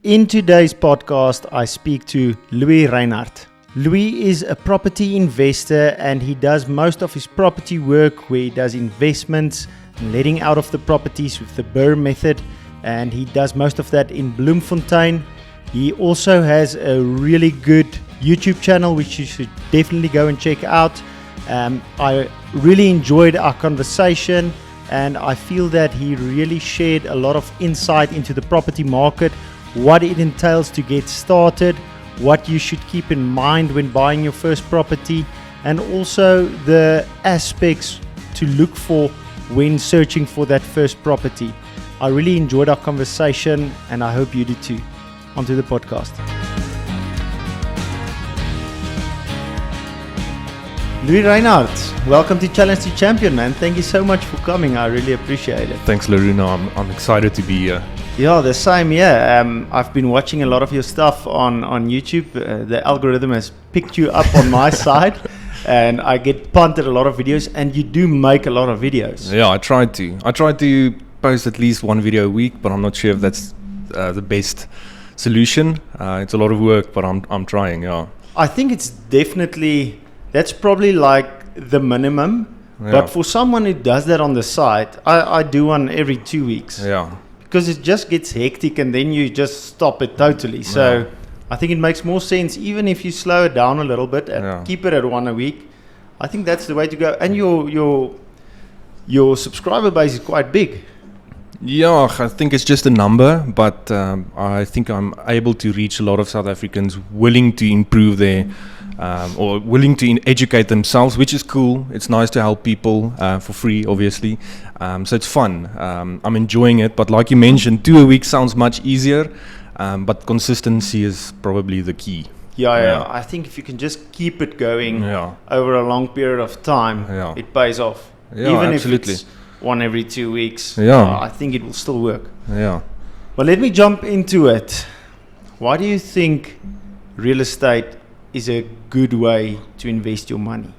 In today's podcast, I speak to Louis Reinhardt. Louis is a property investor and he does most of his property work where he does investments and letting out of the properties with the BRRRR method, and he does most of that in Bloemfontein. He also has a really good YouTube channel which you should definitely go and check out. I really enjoyed our conversation and I feel that he really shared a lot of insight into the property market, what it entails to get started, what you should keep in mind when buying your first property, and also the aspects to look for when searching for that first property. I really enjoyed our conversation and I hope you did too. Onto the podcast. Louis Reinhardt, welcome to Challenge to Champion, man. Thank you so much for coming. I really appreciate it. Thanks, Laruna. I'm excited to be here. Yeah, the same here. I've been watching a lot of your stuff on YouTube. The algorithm has picked you up on my side, and I get punted a lot of videos, and you do make a lot of videos. Yeah, I try to post at least one video a week, but I'm not sure if that's the best solution. It's a lot of work, but I'm trying. Yeah. I think it's definitely, that's probably like the minimum. Yeah. But for someone who does that on the side, I do one every 2 weeks. Yeah. Because it just gets hectic and then you just stop it totally. So yeah. I think it makes more sense, even if you slow it down a little bit and keep it at one a week. I think that's the way to go. And your subscriber base is quite big. Yeah, I think it's just a number, but I think I'm able to reach a lot of South Africans willing to improve their or willing to educate themselves, which is cool. It's nice to help people for free, obviously. So it's fun. I'm enjoying it. But like you mentioned, 2 a week sounds much easier, but consistency is probably the key. Yeah. I think if you can just keep it going over a long period of time, it pays off. Yeah, even absolutely. if it's one every 2 weeks, I think it will still work. Yeah. But let me jump into it. Why do you think real estate is a good way to invest your money?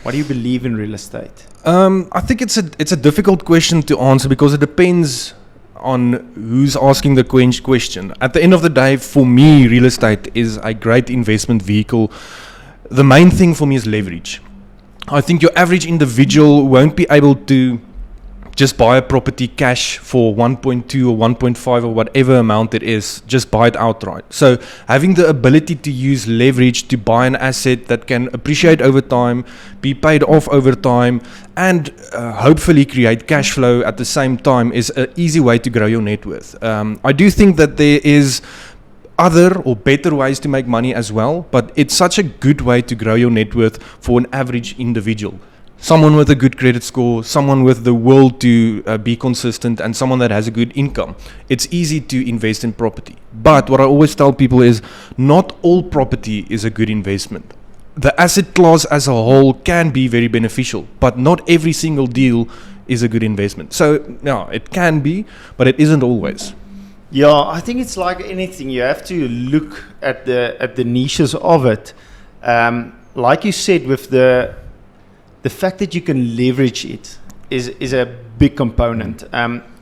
Why do you believe in real estate? I think it's a difficult question to answer because it depends on who's asking the question. At the end of the day, for me, real estate is a great investment vehicle. The main thing for me is leverage. I think your average individual won't be able to just buy a property cash for 1.2 or 1.5 or whatever amount it is, just buy it outright. So having the ability to use leverage to buy an asset that can appreciate over time, be paid off over time, and hopefully create cash flow at the same time is an easy way to grow your net worth. I do think that there is other or better ways to make money as well, but it's such a good way to grow your net worth for an average individual. Someone with a good credit score, someone with the will to be consistent, and someone that has a good income. It's easy to invest in property. But what I always tell people is not all property is a good investment. The asset class as a whole can be very beneficial, but not every single deal is a good investment. So, it can be, but it isn't always. Yeah, I think it's like anything. You have to look at the niches of it. Like you said, with the fact that you can leverage it is a big component.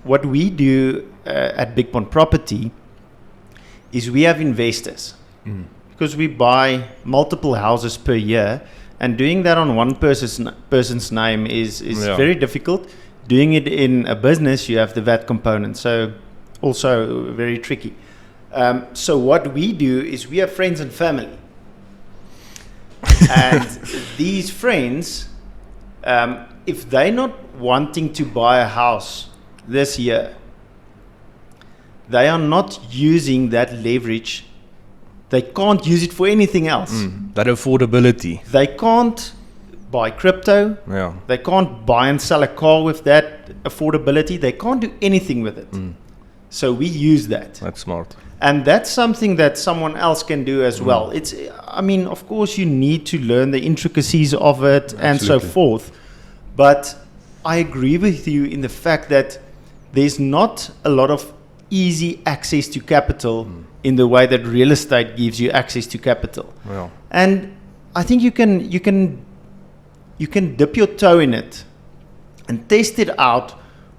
What we do at Big Pond Property is we have investors because we buy multiple houses per year, and doing that on one person's name is very difficult. Doing it in a business, you have the VAT component, so also very tricky. So what we do is we have friends and family, and these friends, if they're not wanting to buy a house this year, they are not using that leverage. They can't use it for anything else. That affordability. They can't buy crypto. Yeah. They can't buy and sell a car with that affordability. They can't do anything with it. So we use that. That's smart. And that's something that someone else can do as well. Of course, you need to learn the intricacies of it and so forth. But I agree with you in the fact that there's not a lot of easy access to capital in the way that real estate gives you access to capital. Yeah. And I think you can dip your toe in it and test it out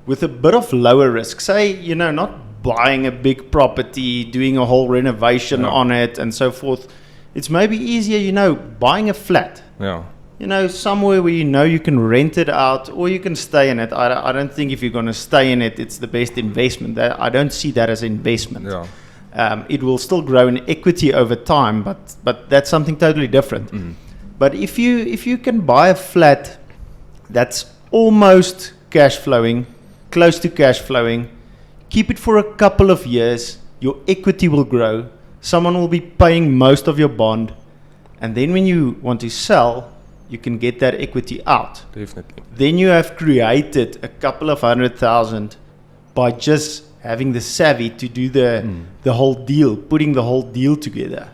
with a bit of lower risk. Say, not buying a big property, doing a whole renovation on it, and so forth. It's maybe easier, buying a flat. Yeah. Somewhere where you can rent it out or you can stay in it. I don't think if you're going to stay in it, it's the best investment. I don't see that as an investment. Yeah. It will still grow in equity over time, but that's something totally different. But if you can buy a flat that's almost cash flowing, close to cash flowing, keep it for a couple of years, your equity will grow. Someone will be paying most of your bond, and then when you want to sell, you can get that equity out. Definitely. Then you have created a couple of 100,000 by just having the savvy to do the whole deal, putting the whole deal together.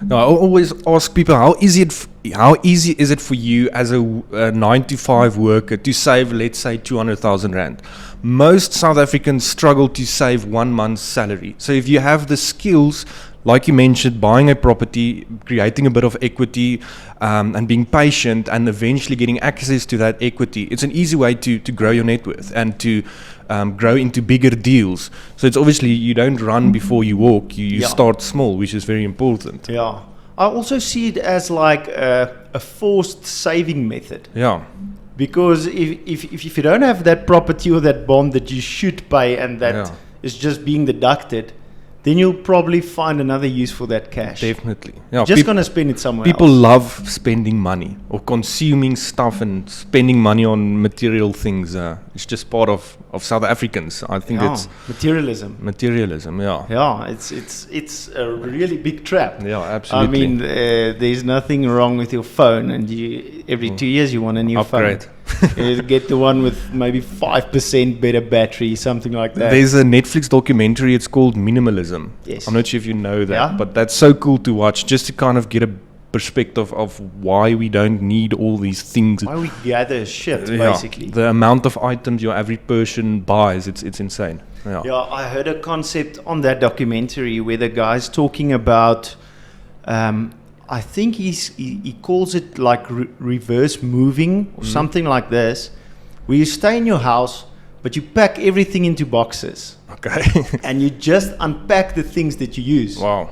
Now, I always ask people, how easy is it for you as a 9-to-5 worker to save, let's say, 200,000 Rand? Most South Africans struggle to save 1 month's salary. So if you have the skills, like you mentioned, buying a property, creating a bit of equity, and being patient, and eventually getting access to that equity, it's an easy way to grow your net worth and to grow into bigger deals. So it's obviously, you don't run before you walk. You start small, which is very important. Yeah. I also see it as like a forced saving method. Yeah. Because if you don't have that property or that bond that you should pay and that is just being deducted, then you'll probably find another use for that cash. Definitely. Yeah, just going to spend it somewhere people else. love spending money or consuming stuff and spending money on material things. It's just part of South Africans. I think it's materialism. Materialism, yeah. Yeah, it's a really big trap. Yeah, absolutely. I mean, there's nothing wrong with your phone, and every 2 years you want a new upgrade. phone. You get the one with maybe 5% better battery, something like that. There's a Netflix documentary, it's called Minimalism. Yes. I'm not sure if you know that, but that's so cool to watch, just to kind of get a perspective of why we don't need all these things. Why we gather shit, basically. The amount of items your average person buys, it's insane. Yeah, I heard a concept on that documentary where the guy's talking about, I think he calls it like reverse moving or something like this, where you stay in your house, but you pack everything into boxes. Okay. And you just unpack the things that you use. Wow.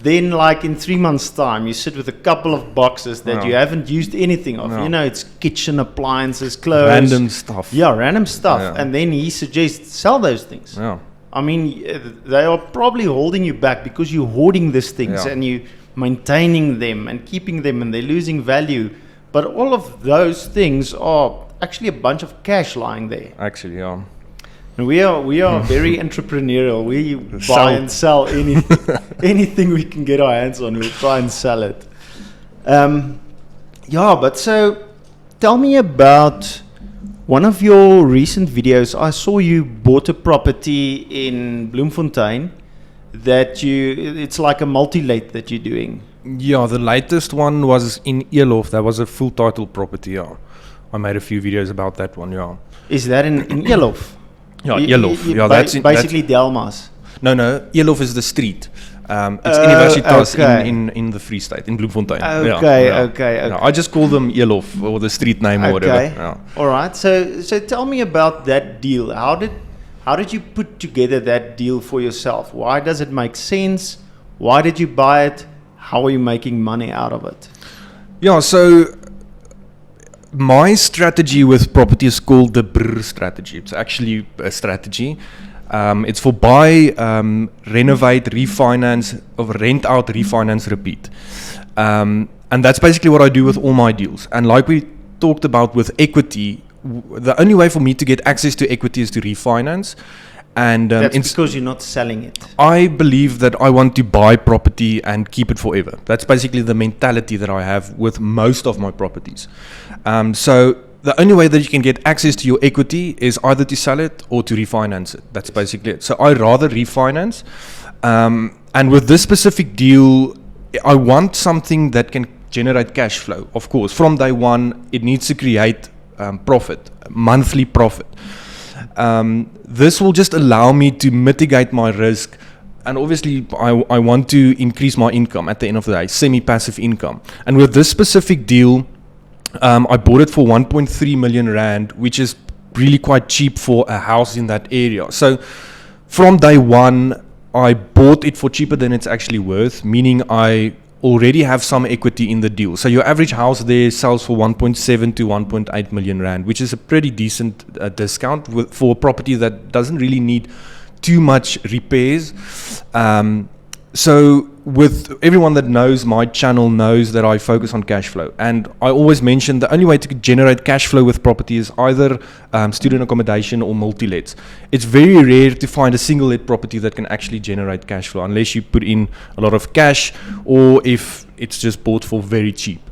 Then, like in 3 months' time, you sit with a couple of boxes that you haven't used anything of. It's kitchen appliances, clothes. Random stuff. Yeah, random stuff. Yeah. And then he suggests sell those things. Yeah. I mean, they are probably holding you back because you're hoarding these things and you maintaining them and keeping them, and they're losing value. But all of those things are actually a bunch of cash lying there. Actually, yeah. And we are very entrepreneurial. We buy and sell anything we can get our hands on. We'll try and sell it. But so tell me about one of your recent videos. I saw you bought a property in Bloemfontein it's like a multi-let that you're doing. Yeah, the latest one was in Elof. That was a full title property, yeah. I made a few videos about that one, yeah. Is that in Elof? Yeah, Elof. Yeah, that's basically Delmas. No, Elof is the street. It's Universitas in the Free State, in Bloemfontein. Okay. I just call them Elof, or the street name or whatever. Yeah. All right. So tell me about that deal. How did you put together that deal for yourself? Why does it make sense? Why did you buy it? How are you making money out of it? Yeah, so my strategy with property is called the BRRR strategy. It's actually a strategy. It's for buy, renovate, refinance, or rent out, refinance, repeat. And that's basically what I do with all my deals. And like we talked about with equity, the only way for me to get access to equity is to refinance. And that's because you're not selling it. I believe that I want to buy property and keep it forever. That's basically the mentality that I have with most of my properties. So the only way that you can get access to your equity is either to sell it or to refinance it. That's basically it. So I rather refinance. And with this specific deal, I want something that can generate cash flow. Of course, from day one, it needs to create profit, monthly profit. This will just allow me to mitigate my risk, and obviously I want to increase my income at the end of the day, semi-passive income. And with this specific deal, I bought it for 1.3 million Rand, which is really quite cheap for a house in that area. So from day one, I bought it for cheaper than it's actually worth, meaning I already have some equity in the deal. So your average house there sells for 1.7 to 1.8 million rand, which is a pretty decent discount for a property that doesn't really need too much repairs. So with everyone that knows my channel knows that I focus on cash flow, and I always mention the only way to generate cash flow with property is either student accommodation or multi-lets. It's very rare to find a single let property that can actually generate cash flow unless you put in a lot of cash or if it's just bought for very cheap.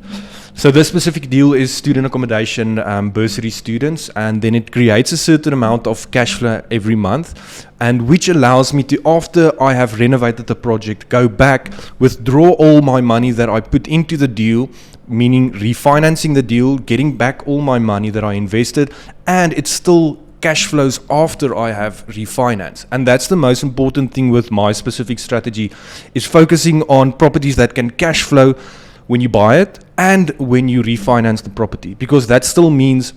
So this specific deal is student accommodation, bursary students, and then it creates a certain amount of cash flow every month, and which allows me to, after I have renovated the project, go back, withdraw all my money that I put into the deal, meaning refinancing the deal, getting back all my money that I invested, and it's still cash flows after I have refinanced. And that's the most important thing with my specific strategy, is focusing on properties that can cash flow when you buy it and when you refinance the property, because that still means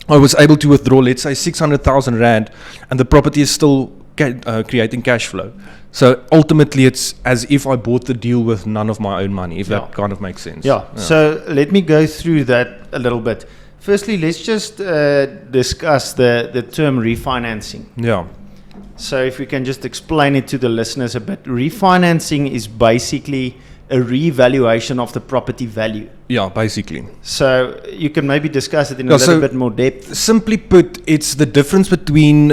I was able to withdraw, let's say 600,000 rand, and the property is still creating cash flow. So ultimately it's as if I bought the deal with none of my own money, if that kind of makes sense. So let me go through that a little bit. Firstly, let's just discuss the term refinancing. So if we can just explain it to the listeners a bit. Refinancing is basically a revaluation of the property value. Basically. So you can maybe discuss it in a little bit more depth. Simply put, it's the difference between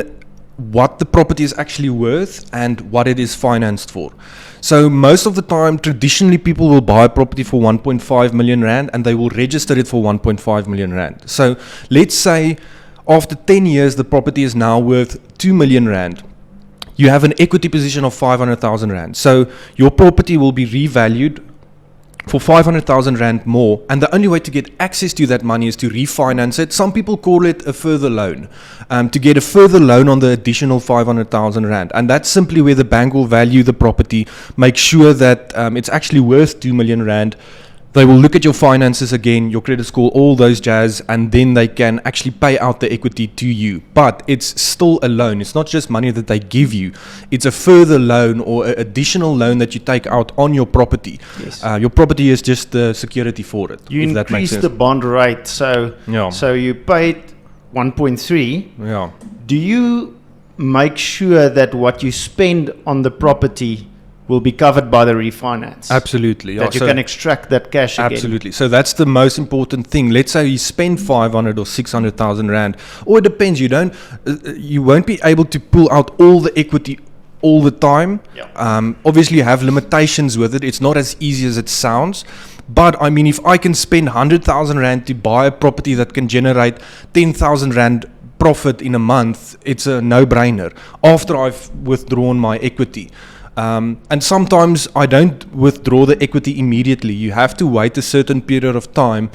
what the property is actually worth and what it is financed for. So most of the time, traditionally, people will buy a property for 1.5 million rand and they will register it for 1.5 million rand. So let's say after 10 years, the property is now worth 2 million rand. You have an equity position of 500,000 rand. So your property will be revalued for 500,000 rand more, and the only way to get access to that money is to refinance it. Some people call it a further loan, to get a further loan on the additional 500,000 rand, and that's simply where the bank will value the property, make sure that it's actually worth 2 million rand. They will look at your finances again, your credit score, all those jazz, and then they can actually pay out the equity to you. But it's still a loan. It's not just money that they give you. It's a further loan or an additional loan that you take out on your property. Yes. Your property is just the security for it. You if that makes increase sense. the bond rate, so you paid 1.3. Do you make sure that what you spend on the property will be covered by the refinance? Absolutely. That you can extract that cash again. Absolutely. So that's the most important thing. Let's say you spend 500 or 600,000 rand, or it depends. You won't be able to pull out all the equity all the time. Obviously, you have limitations with it. It's not as easy as it sounds. But I mean, if I can spend 100,000 rand to buy a property that can generate 10,000 rand profit in a month, it's a no-brainer after I've withdrawn my equity. And sometimes I don't withdraw the equity immediately. You have to wait a certain period of time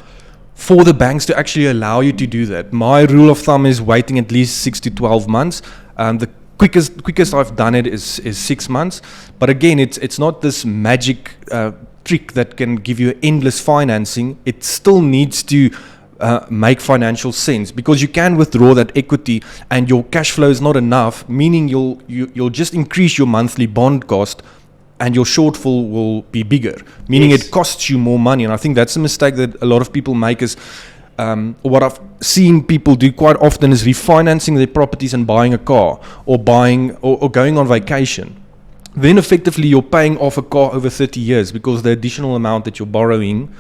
for the banks to actually allow you to do that. My rule of thumb is waiting at least 6 to 12 months. The quickest I've done it is 6 months. But again, it's not this magic trick that can give you endless financing. It still needs to make financial sense, because you can withdraw that equity and your cash flow is not enough, meaning you'll just increase your monthly bond cost and your shortfall will be bigger, meaning it costs you more money. And I think that's a mistake that a lot of people make, is what I've seen people do quite often is refinancing their properties and buying a car or going on vacation. Then effectively you're paying off a car over 30 years because the additional amount that you're borrowing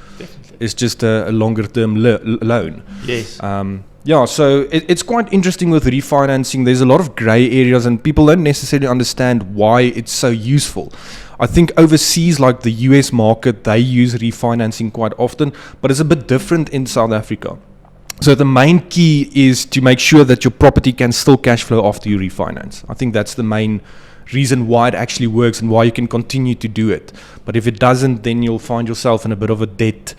is just a longer term loan. Yes. So it's quite interesting with refinancing. There's a lot of grey areas and people don't necessarily understand why it's so useful. I think overseas, like the US market, they use refinancing quite often, but it's a bit different in South Africa. So the main key is to make sure that your property can still cash flow after you refinance. I think that's the main reason why it actually works and why you can continue to do it. But if it doesn't, then you'll find yourself in a bit of a debt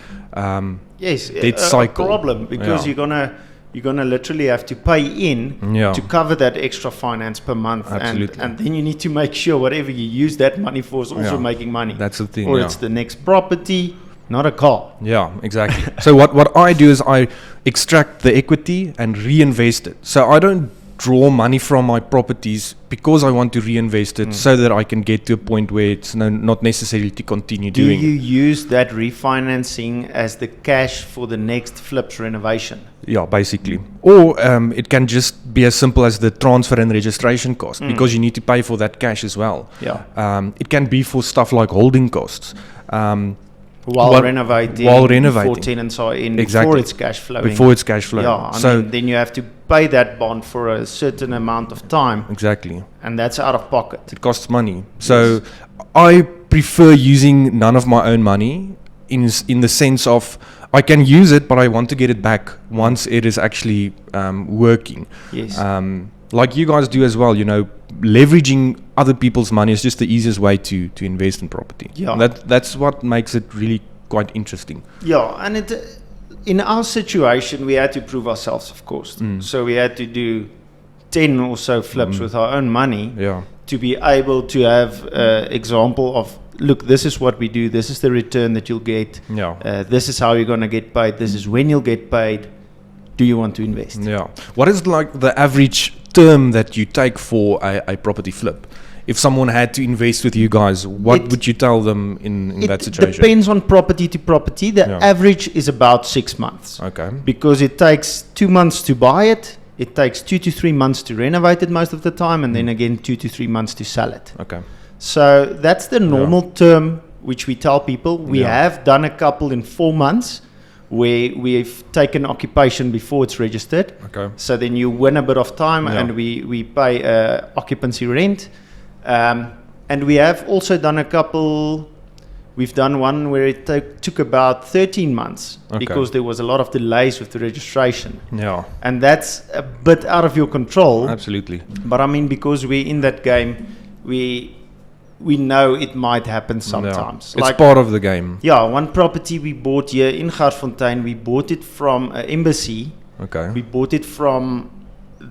cycle. A problem, because you're gonna literally have to pay in to cover that extra finance per month. Absolutely. And then you need to make sure whatever you use that money for is also making money. That's the thing. Or it's the next property, not a car. Yeah, exactly. So what I do is I extract the equity and reinvest it. So I don't draw money from my properties because I want to reinvest it so that I can get to a point where it's not necessary to continue Do doing you it. use that refinancing as the cash for the next flips renovation? Yeah, basically. Or it can just be as simple as the transfer and registration cost because you need to pay for that cash as well. Yeah. It can be for stuff like holding costs. While Well, renovating, while renovating. before tenants are in, Exactly. before it's cash flowing. Before it's cash flow. Yeah, So then you have to pay that bond for a certain amount of time, exactly. and that's out of pocket. It costs money. So I prefer using none of my own money in the sense of I can use it, but I want to get it back once it is actually working. Yes. Like you guys do as well, leveraging other people's money is just the easiest way to invest in property. Yeah. And that's what makes it really quite interesting. Yeah, and in our situation, we had to prove ourselves, of course. So we had to do 10 or so flips with our own money Yeah. to be able to have an example of, look, this is what we do, this is the return that you'll get, Yeah. this is how you're going to get paid, this is when you'll get paid. Do you want to invest? Yeah. What is like the average term that you take for a property flip? If someone had to invest with you guys, what would you tell them in that situation? It depends on property to property. The Yeah. average is about 6 months. Okay. Because it takes 2 months to buy it, it takes 2 to 3 months to renovate it most of the time, and then again 2 to 3 months to sell it. Okay. So that's the normal term which we tell people. We Yeah. have done a couple in 4 months where we've taken occupation before it's registered. Okay. So then you win a bit of time, Yeah. and we pay occupancy rent. And we have also done a couple. We've done one where it took about 13 months Okay. because there was a lot of delays with the registration. Yeah. And that's a bit out of your control. Absolutely. But I mean, because we're in that game, we know it might happen sometimes. Yeah. It's part of the game. Yeah, one property we bought here in Garsfontein, we bought it from an embassy. Okay. We bought it from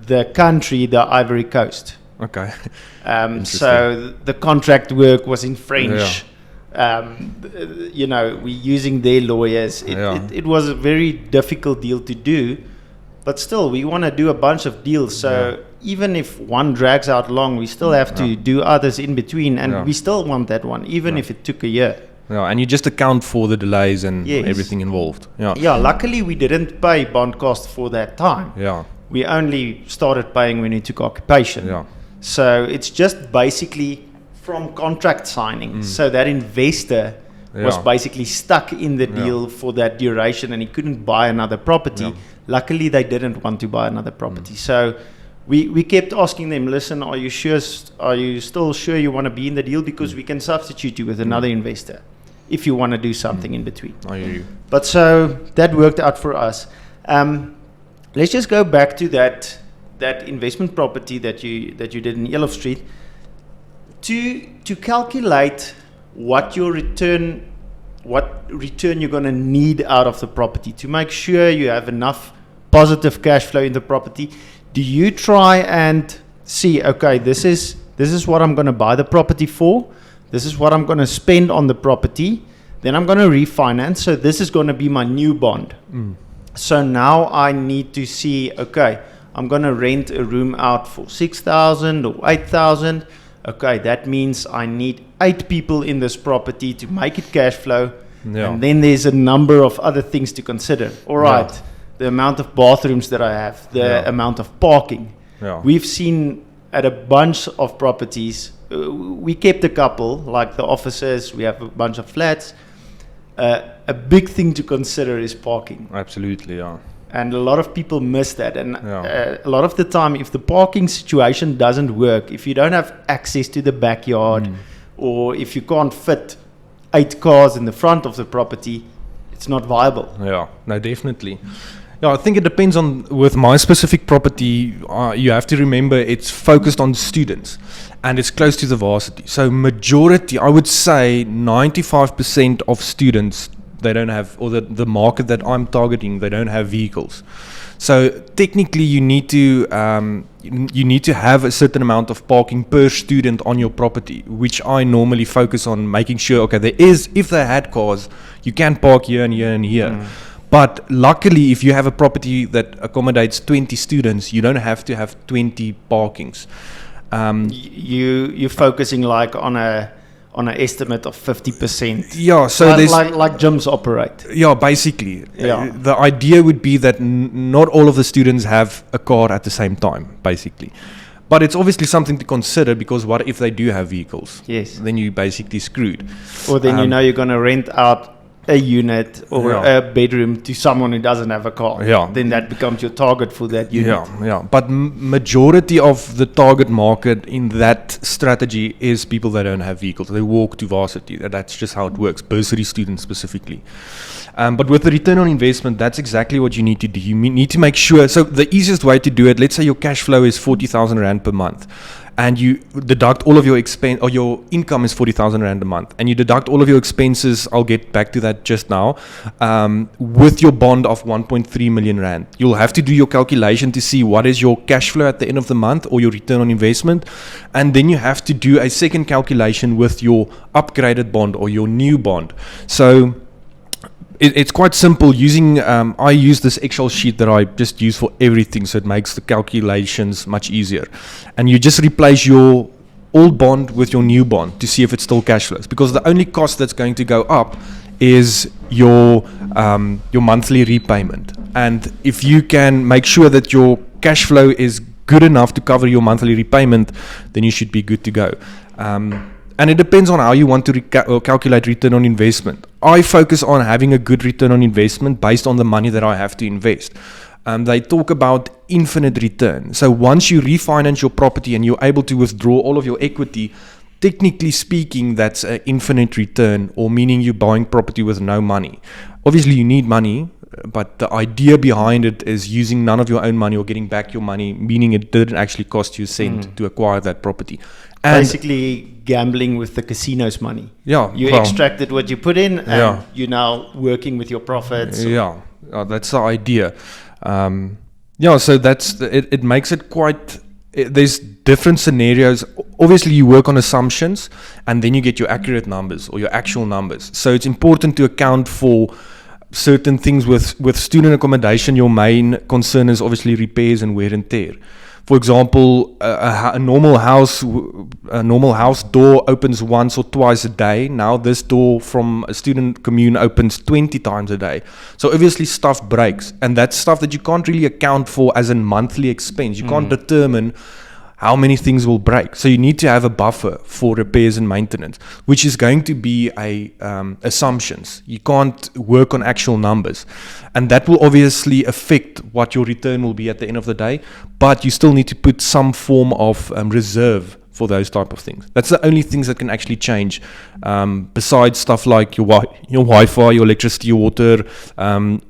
the country, the Ivory Coast. Okay. So the contract work was in French. We're using their lawyers. It was a very difficult deal to do, but still, we want to do a bunch of deals. So even if one drags out long, we still have to do others in between, and we still want that one, even if it took a year. Yeah, and you just account for the delays and Yes. everything involved. Yeah. Yeah, luckily we didn't pay bond cost for that time. Yeah. We only started paying when we took occupation. Yeah. So it's just basically from contract signing. So that investor was Yeah. basically stuck in the deal for that duration, and he couldn't buy another property. Yeah. Luckily, they didn't want to buy another property. So we kept asking them, listen, are you sure? Are you still sure you want to be in the deal? Because we can substitute you with another investor if you want to do something in between. I hear you. But so that worked out for us. Let's just go back to that investment property that you did in Elof Street. To calculate what return you're going to need out of the property, to make sure you have enough positive cash flow in the property, do you try and see, okay, this is what I'm going to buy the property for, this is what I'm going to spend on the property, then I'm going to refinance, so this is going to be my new bond. So now I need to see, okay, I'm going to rent a room out for 6,000 or 8,000. Okay, that means I need 8 people in this property to make it cash flow. Yeah. And then there's a number of other things to consider. All right, the amount of bathrooms that I have, the amount of parking. Yeah. We've seen at a bunch of properties, we kept a couple, like the offices, we have a bunch of flats. A big thing to consider is parking. Absolutely, yeah. And a lot of people miss that. And a lot of the time, if the parking situation doesn't work, if you don't have access to the backyard, or if you can't fit 8 cars in the front of the property, it's not viable. Yeah, no, definitely. Yeah, I think it depends on, with my specific property, you have to remember it's focused on students and it's close to the varsity. So majority, I would say 95% of students, they don't have, or the market that I'm targeting, they don't have vehicles. So technically you need to have a certain amount of parking per student on your property, which I normally focus on making sure, okay, if they had cars, you can park here and here and here. But luckily, if you have a property that accommodates 20 students, you don't have to have 20 parkings. You're focusing like on an estimate of 50%. Yeah, so like, there's like gyms operate. yeah, basically, Yeah. the idea would be that not all of the students have a car at the same time, basically. But it's obviously something to consider, because what if they do have vehicles? Yes. Then you're basically screwed. Or then you know you're going to rent out a unit or Yeah. a bedroom to someone who doesn't have a car. Yeah. Then that becomes your target for that unit. Yeah. But majority of the target market in that strategy is people that don't have vehicles. They walk to varsity. That's just how it works. Bursary students specifically. But with the return on investment, that's exactly what you need to do. You need to make sure. So the easiest way to do it, let's say your cash flow is 40,000 Rand per month, and you deduct all of your expense, or your income is 40,000 Rand a month, and you deduct all of your expenses. I'll get back to that just now. With your bond of 1.3 million Rand, you'll have to do your calculation to see what is your cash flow at the end of the month, or your return on investment. And then you have to do a second calculation with your upgraded bond or your new bond. So it's quite simple. Using I use this Excel sheet that I just use for everything, so it makes the calculations much easier. And you just replace your old bond with your new bond to see if it still cash flows, because the only cost that's going to go up is your monthly repayment. And if you can make sure that your cash flow is good enough to cover your monthly repayment, then you should be good to go. And it depends on how you want to calculate return on investment. I focus on having a good return on investment based on the money that I have to invest. They talk about infinite return. So once you refinance your property and you're able to withdraw all of your equity, technically speaking, that's an infinite return, or meaning you're buying property with no money. Obviously, you need money, but the idea behind it is using none of your own money or getting back your money, meaning it didn't actually cost you a cent to acquire that property. And basically gambling with the casino's money. Yeah, You well, extracted what you put in, and Yeah. you're now working with your profits. Yeah, that's the idea. So that's it makes it quite. There's different scenarios. Obviously, you work on assumptions, and then you get your accurate numbers or your actual numbers. So it's important to account for certain things with student accommodation. Your main concern is obviously repairs and wear and tear. For example, a normal house door opens once or twice a day. Now this door from a student commune opens 20 times a day. So obviously stuff breaks, and that's stuff that you can't really account for as a monthly expense. You can't determine how many things will break. So you need to have a buffer for repairs and maintenance, which is going to be assumptions. You can't work on actual numbers. And that will obviously affect what your return will be at the end of the day, but you still need to put some form of reserve for those type of things. That's the only things that can actually change, besides stuff like your Wi-Fi, your electricity, your water,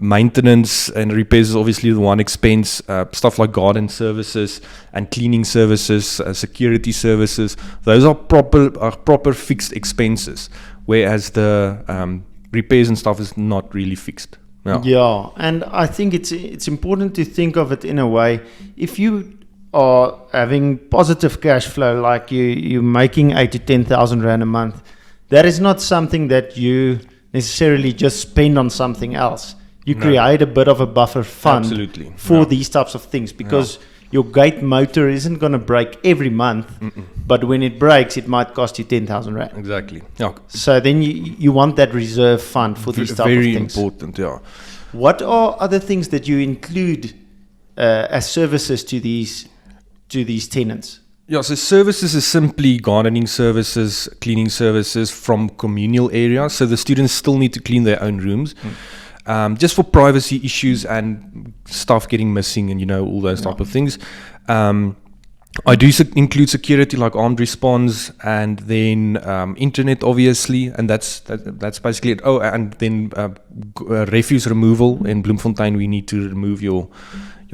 maintenance and repairs is obviously the one expense. Stuff like garden services and cleaning services, security services, those are proper fixed expenses, whereas the repairs and stuff is not really fixed. Yeah, and I think it's important to think of it in a way. If you are having positive cash flow, like you're making 8 to 10,000 Rand a month, that is not something that you necessarily just spend on something else. You create a bit of a buffer fund Absolutely. for these types of things, because your gate motor isn't going to break every month, but when it breaks, it might cost you 10,000 Rand. Exactly. Yeah. So then you want that reserve fund for these type of Very things. important, yeah. What are other things that you include as services to these tenants? Yeah, so services is simply gardening services, cleaning services from communal areas. So the students still need to clean their own rooms, just for privacy issues and stuff getting missing and all those type of things. I do include security like armed response, and then internet obviously, and that's basically it. Oh, and then refuse removal in Bloemfontein. We need to remove your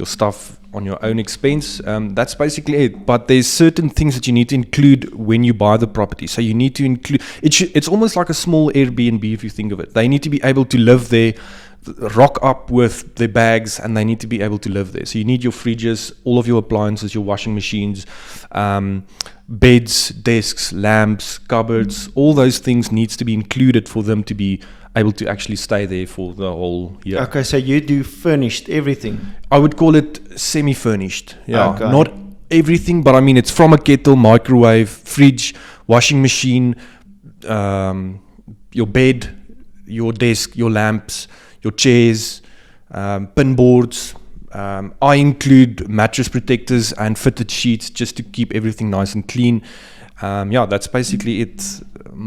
stuff on your own expense. That's basically it. But there's certain things that you need to include when you buy the property. So you need to include, it's almost like a small Airbnb if you think of it. They need to be able to live there, rock up with their bags, and they need to be able to live there. So you need your fridges, all of your appliances, your washing machines, beds, desks, lamps, cupboards, all those things needs to be included for them to be able to actually stay there for the whole year. Okay, so you do furnished everything. I would call it semi-furnished. Yeah, Okay. not everything, but I mean it's from a kettle, microwave, fridge, washing machine, your bed, your desk, your lamps, your chairs, pin boards. I include mattress protectors and fitted sheets just to keep everything nice and clean. Yeah, that's basically it.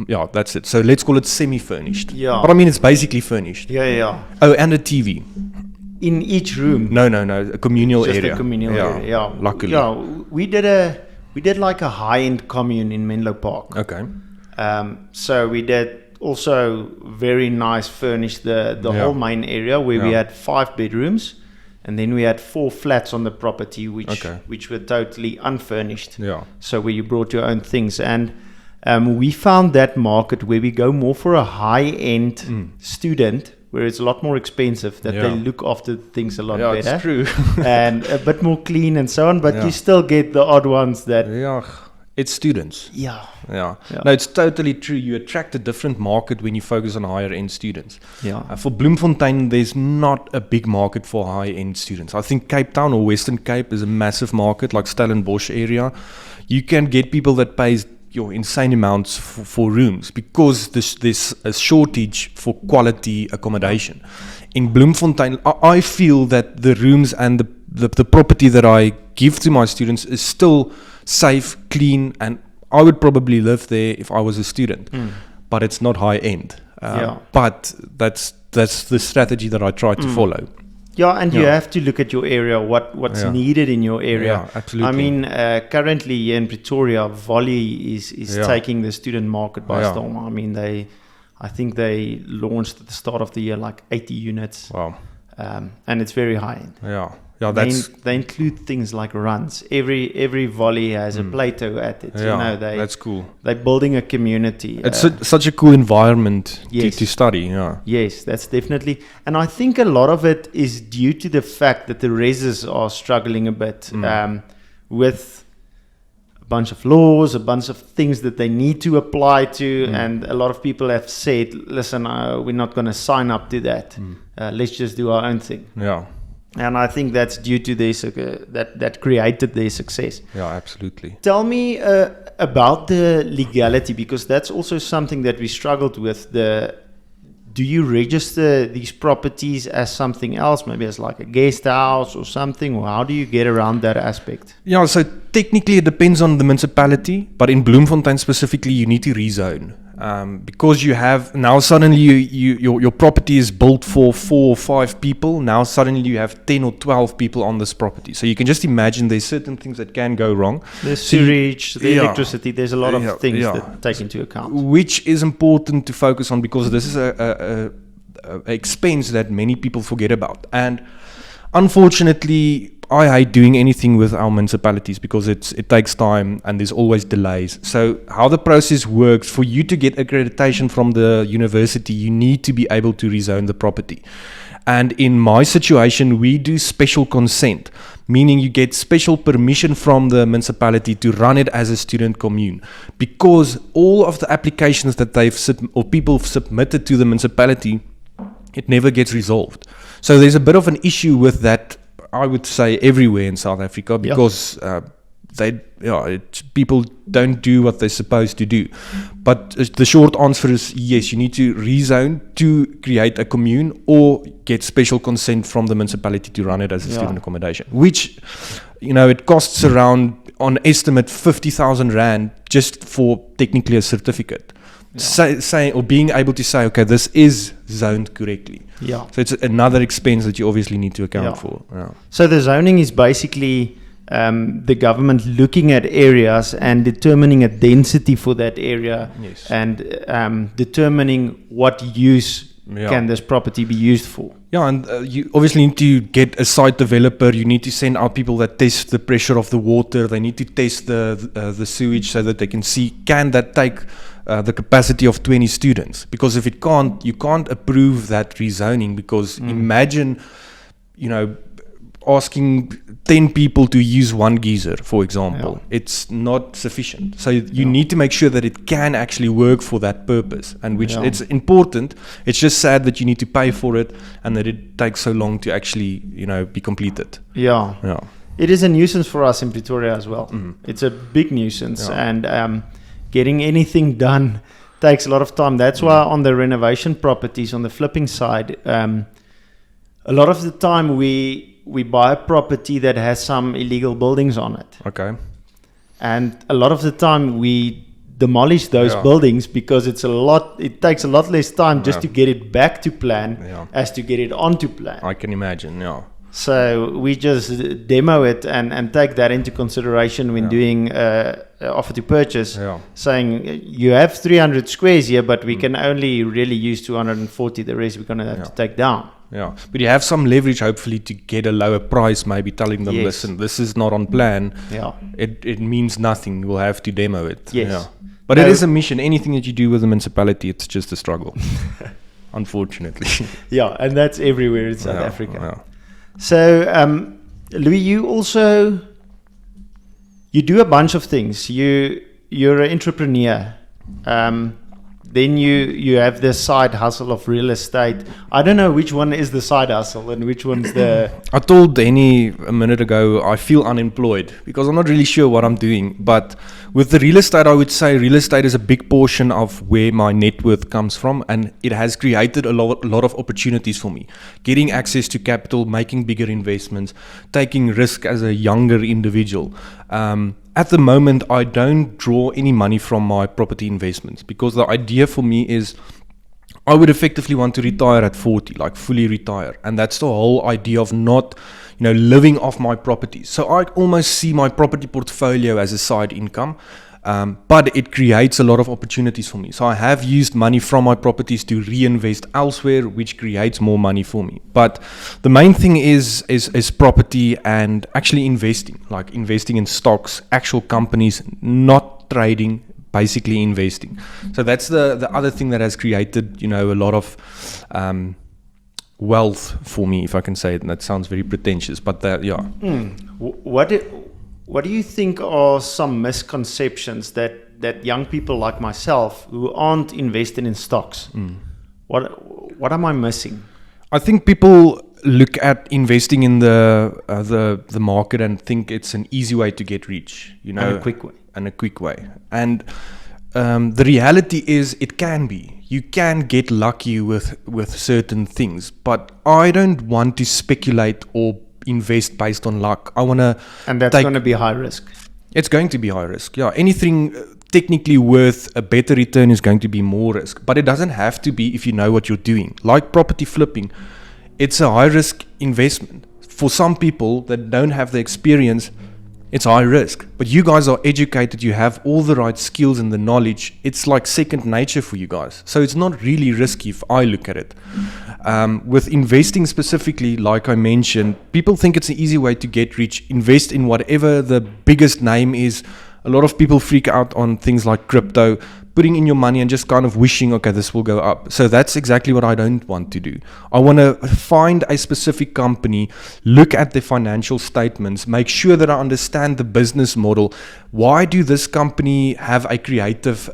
Yeah, that's it. So let's call it semi-furnished. Yeah. But I mean, it's basically furnished. Yeah. Oh, and a TV. In each room. No, a communal Just area. a communal area. Yeah. Luckily. Yeah, we did like a high-end commune in Menlo Park. Okay. So we did also very nice furnished the Yeah. whole main area where we Yeah. had 5 bedrooms, and then we had 4 flats on the property Okay. which were totally unfurnished. Yeah. So where you brought your own things, and we found that market where we go more for a high-end student, where it's a lot more expensive, that they Yeah. look after things a lot Yeah, better it's true. and a bit more clean and so on. But Yeah. you still get the odd ones that Yeah. It's students. yeah. Yeah. Yeah. No, it's totally true. You attract a different market when you focus on higher end students. Yeah. For Bloemfontein, there's not a big market for high end students. I think Cape Town or Western Cape is a massive market, like Stellenbosch area. You can get people that pays insane amounts for rooms because there's a shortage for quality accommodation. In Bloemfontein, I feel that the rooms and the property that I give to my students is still safe, clean, and I would probably live there if I was a student. But it's not high end. Yeah. But that's the strategy that I try to follow. Yeah, and you Yeah. have to look at your area, what's Yeah. needed in your area. Yeah, absolutely. I mean, currently here in Pretoria, Volley is Yeah. taking the student market by Yeah. storm. I mean, I think they launched at the start of the year like 80 units, Wow. and it's very high end. Yeah. Yeah. They, That's they include things like runs. Every Volley has a Plato at it. yeah. You know, That's cool. they're building a community. It's such a cool environment Yes. to study. Yeah. Yes, that's definitely. And I think a lot of it is due to the fact that the reses are struggling a bit with a bunch of laws, a bunch of things that they need to apply to. And a lot of people have said, listen, we're not going to sign up to that. Let's just do our own thing. Yeah. And I think that's due to this, that created their success. Yeah. Absolutely. Tell me about the legality, because that's also something that we struggled with. Do you register these properties as something else, maybe as like a guest house or something, or how do you get around that aspect? Yeah, so technically it depends on the municipality, but in Bloemfontein specifically, you need to rezone. Because you have now suddenly your property is built for 4 or 5 people. Now suddenly you have 10 or 12 people on this property. So you can just imagine there's certain things that can go wrong. The So you- sewage, the yeah. electricity, there's a lot of Yeah, things yeah. that take into account. Which is important to focus on because this is a expense that many people forget about. And unfortunately, I hate doing anything with our municipalities because it takes time and there's always delays. So how the process works, for you to get accreditation from the university, you need to be able to rezone the property. And in my situation, we do special consent, meaning you get special permission from the municipality to run it as a student commune, because all of the applications that people have submitted to the municipality, it never gets resolved. So there's a bit of an issue with that, I would say, everywhere in South Africa, because people don't do what they're supposed to do. But the short answer is yes, you need to rezone to create a commune or get special consent from the municipality to run it as a student accommodation, which, it costs around, on estimate, 50,000 Rand just for technically a certificate. Saying or being able to say, okay, this is zoned correctly. Yeah. So it's another expense that you obviously need to account Yeah. for. Yeah. So the zoning is basically the government looking at areas and determining a density for that area, Yes. and determining what use can this property be used for? Yeah, and you obviously need to get a site developer. You need to send out people that test the pressure of the water. They need to test the sewage so that they can see, can that take the capacity of 20 students? Because if it can't, you can't approve that rezoning, because imagine, asking 10 people to use one geyser, for example. It's not sufficient. So you need to make sure that it can actually work for that purpose, and which it's important. It's just sad that you need to pay for it and that it takes so long to actually, be completed. Yeah. It is a nuisance for us in Pretoria as well. It's a big nuisance, and getting anything done takes a lot of time. That's why on the renovation properties, on the flipping side, a lot of the time we buy a property that has some illegal buildings on it. Okay. And a lot of the time we demolish those buildings because it takes a lot less time just to get it back to plan as to get it onto plan. I can imagine, So we just demo it and take that into consideration when doing offer to purchase, saying you have 300 squares here, but we can only really use 240. The rest we're going to have to take down. Yeah, but you have some leverage, hopefully, to get a lower price, maybe telling them, listen, this is not on plan. It means nothing. We'll have to demo it. But it is a mission. Anything that you do with the municipality, it's just a struggle, unfortunately. And that's everywhere in South Africa. So, Louis, you do a bunch of things. You're an entrepreneur. Then you have the side hustle of real estate. I don't know which one is the side hustle and which one's the... I told Danny a minute ago, I feel unemployed because I'm not really sure what I'm doing. But with the real estate, I would say real estate is a big portion of where my net worth comes from. And it has created a lot of opportunities for me. Getting access to capital, making bigger investments, taking risk as a younger individual. At the moment, I don't draw any money from my property investments because the idea for me is I would effectively want to retire at 40, like fully retire. And that's the whole idea of not, living off my properties. So I almost see my property portfolio as a side income. But it creates a lot of opportunities for me. So I have used money from my properties to reinvest elsewhere, which creates more money for me. But the main thing is property and actually investing, like investing in stocks, actual companies, not trading, basically investing. So that's the other thing that has created, a lot of wealth for me, if I can say it. And that sounds very pretentious, but What do you think are some misconceptions that young people like myself who aren't invested in stocks? What am I missing? I think people look at investing in the market and think it's an easy way to get rich, And a quick way. And the reality is it can be. You can get lucky with certain things, but I don't want to speculate or invest based on luck. And that's going to be high risk. It's going to be high risk. Yeah, anything technically worth a better return is going to be more risk, but it doesn't have to be if you know what you're doing. Like property flipping, it's a high risk investment. For some people that don't have the experience, it's high risk. But you guys are educated, you have all the right skills and the knowledge. It's like second nature for you guys. So it's not really risky if I look at it. With investing specifically, like I mentioned, people think it's an easy way to get rich. Invest in whatever the biggest name is. A lot of people freak out on things like crypto, putting in your money and just kind of wishing, okay, this will go up. So that's exactly what I don't want to do. I want to find a specific company, look at the financial statements, make sure that I understand the business model. Why do this company have a creative,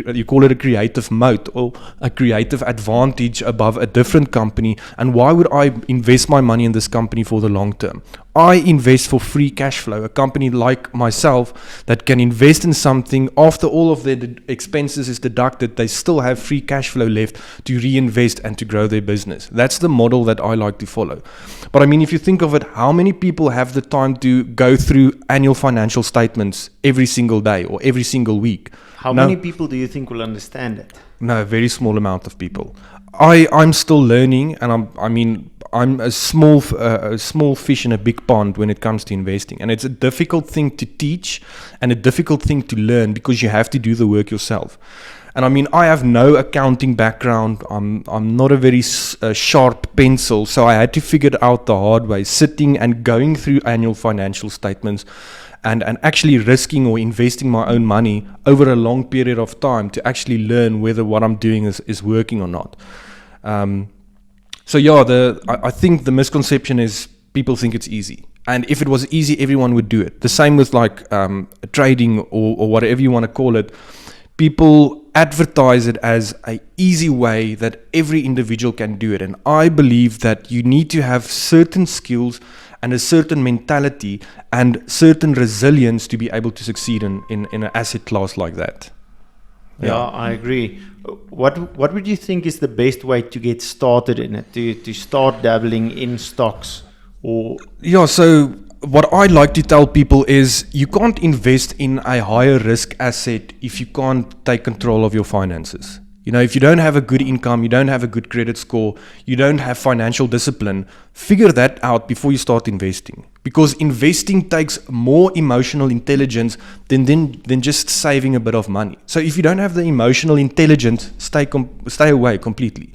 you call it a creative moat or a creative advantage above a different company? And why would I invest my money in this company for the long term? I invest for free cash flow. A company like myself that can invest in something after all of their expenses is deducted, they still have free cash flow left to reinvest and to grow their business. That's the model that I like to follow. But I mean, if you think of it, how many people have the time to go through annual financial statements every single day or every single week? How many people do you think will understand it? No, a very small amount of people. I'm still learning, and I'm a small fish in a big pond when it comes to investing. And it's a difficult thing to teach and a difficult thing to learn because you have to do the work yourself. And I mean, I have no accounting background. I'm not a very sharp pencil, so I had to figure it out the hard way, sitting and going through annual financial statements and actually risking or investing my own money over a long period of time to actually learn whether what I'm doing is working or not. So yeah, I think the misconception is people think it's easy. And if it was easy, everyone would do it. The same with like trading or whatever you want to call it. People advertise it as an easy way that every individual can do it. And I believe that you need to have certain skills and a certain mentality and certain resilience to be able to succeed in an asset class like that. Yeah, I agree. What would you think is the best way to get started in it, to start dabbling in stocks? Or yeah, so what I'd like to tell people is you can't invest in a higher risk asset if you can't take control of your finances. You know, if you don't have a good income, you don't have a good credit score, you don't have financial discipline, figure that out before you start investing. Because investing takes more emotional intelligence than just saving a bit of money. So if you don't have the emotional intelligence, stay away completely.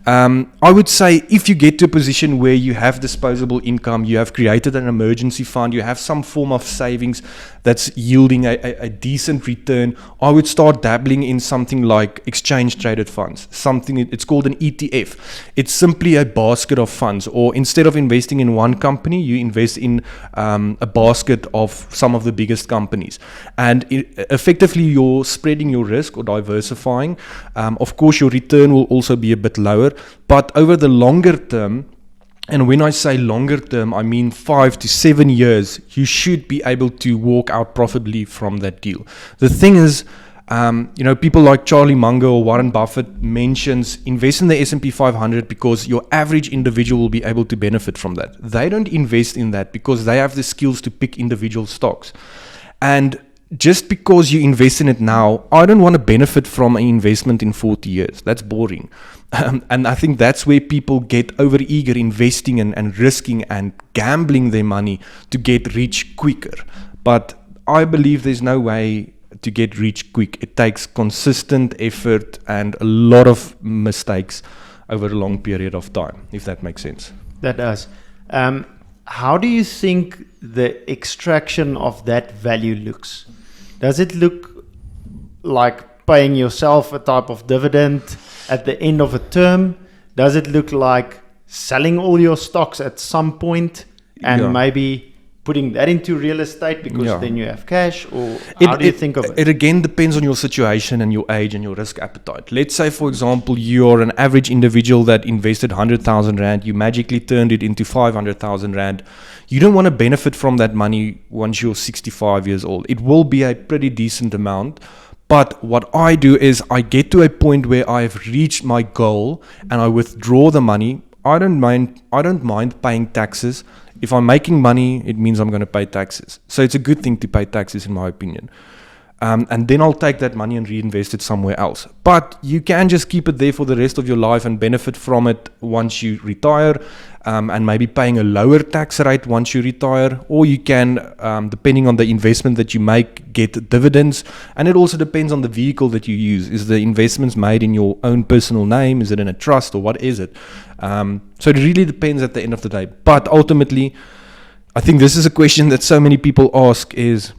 I would say if you get to a position where you have disposable income, you have created an emergency fund, you have some form of savings that's yielding a decent return, I would start dabbling in something like exchange traded funds. It's called an ETF. It's simply a basket of funds, or instead of investing in one company, you invest in a basket of some of the biggest companies. And effectively, you're spreading your risk or diversifying. Of course, your return will also be a bit lower. But over the longer term, and when I say longer term, I mean 5 to 7 years, you should be able to walk out profitably from that deal. The thing is, people like Charlie Munger or Warren Buffett mentions invest in the S&P 500 because your average individual will be able to benefit from that. They don't invest in that because they have the skills to pick individual stocks. And just because you invest in it now, I don't want to benefit from an investment in 40 years. That's boring. And I think that's where people get overeager investing and risking and gambling their money to get rich quicker. But I believe there's no way to get rich quick. It takes consistent effort and a lot of mistakes over a long period of time, if that makes sense. That does. How do you think the extraction of that value looks? Does it look like paying yourself a type of dividend at the end of a term? Does it look like selling all your stocks at some point and maybe putting that into real estate because then you have cash? Or how do you think of it? It again depends on your situation and your age and your risk appetite. Let's say, for example, you're an average individual that invested 100,000 Rand. You magically turned it into 500,000 Rand. You don't want to benefit from that money once you're 65 years old. It will be a pretty decent amount. But what I do is I get to a point where I've reached my goal and I withdraw the money. I don't mind paying taxes. If I'm making money, it means I'm going to pay taxes. So it's a good thing to pay taxes, in my opinion. And then I'll take that money and reinvest it somewhere else. But you can just keep it there for the rest of your life and benefit from it once you retire, and maybe paying a lower tax rate once you retire. Or you can, depending on the investment that you make, get dividends. And it also depends on the vehicle that you use. Is the investments made in your own personal name? Is it in a trust, or what is it? So it really depends at the end of the day. But ultimately, I think this is a question that so many people ask is,